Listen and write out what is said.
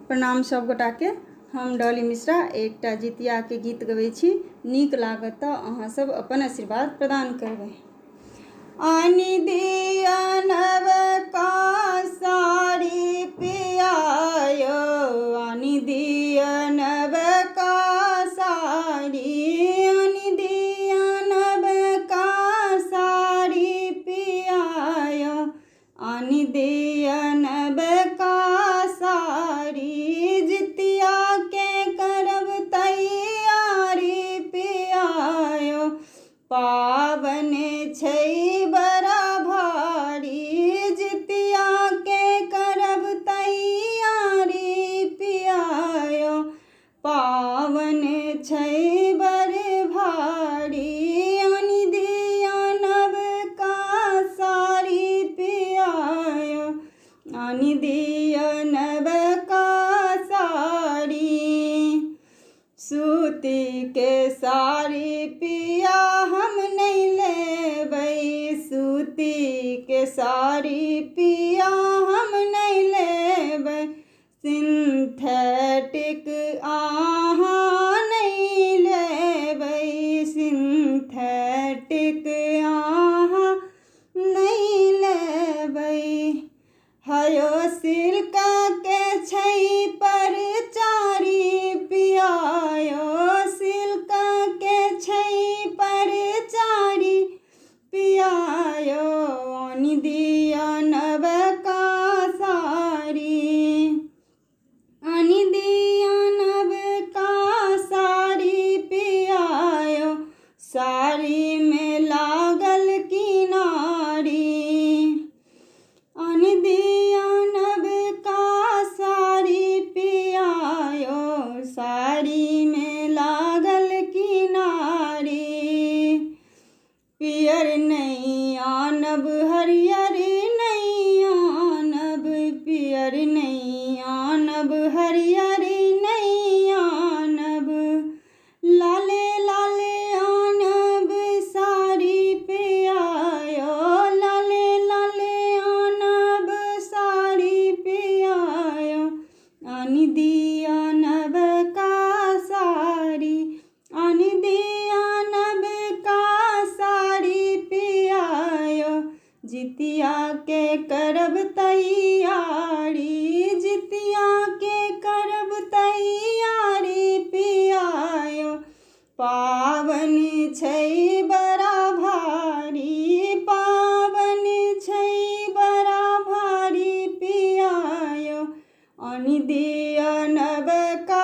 प्रणाम सब गोटा के। हम डॉली मिश्रा एकटा जितिया के गीत गबै छी। नीक लागत तऽ अहाँ सब अपन आशीर्वाद प्रदान करबै। आनि दिया नवका साड़ी पिया यो, आनि दिया नवका साड़ी, आनि दिया नवका साड़ी पिया यो, आनि दिया नवका साड़ी, जितिया के करब तैयारी पिया यो, पावन छै बड़ा भारी, जितिया के करब तैयारी पिया यो, पावन छै बड़ भारी, आनि दिया नवका साड़ी पिया यो, आनि दिया नवका साड़ी। सूती के साड़ी पिया हम नहीं लेबै, सूती के साड़ी पिया हम नहीं लेबै, सिंथेटिक अहाँ नहीं लेबै, सिंथेटिक अहाँ नहीं लेबै, हयो सिल्क के छै परचारी पिया यो, सिल्क के छै परचारी पिया यो, आनि दिया नवका साड़ी, आनि दिया नवका साड़ी पिया यो, साड़ी में लागल किनारी, आनि दिया नवका साड़ी पिया यो, साड़ी में लागल किनारी, पियर नहीं आनब हरियर नहीं आनब, पियर नहीं आनब हरियर नहीं आनब, लाले लाले आनब साड़ी पिया यो, लाले लाले आनब साड़ी पिया यो, आनि दिया नवका साड़ी, आनि दिया नवका साड़ी पिया यो, जितिया के करब तैयारी, जितिया के करब तैयारी पिया यो, पावन छै बड़ा भारी, पावन छै बड़ा भारी पिया यो, आनि दिया नवका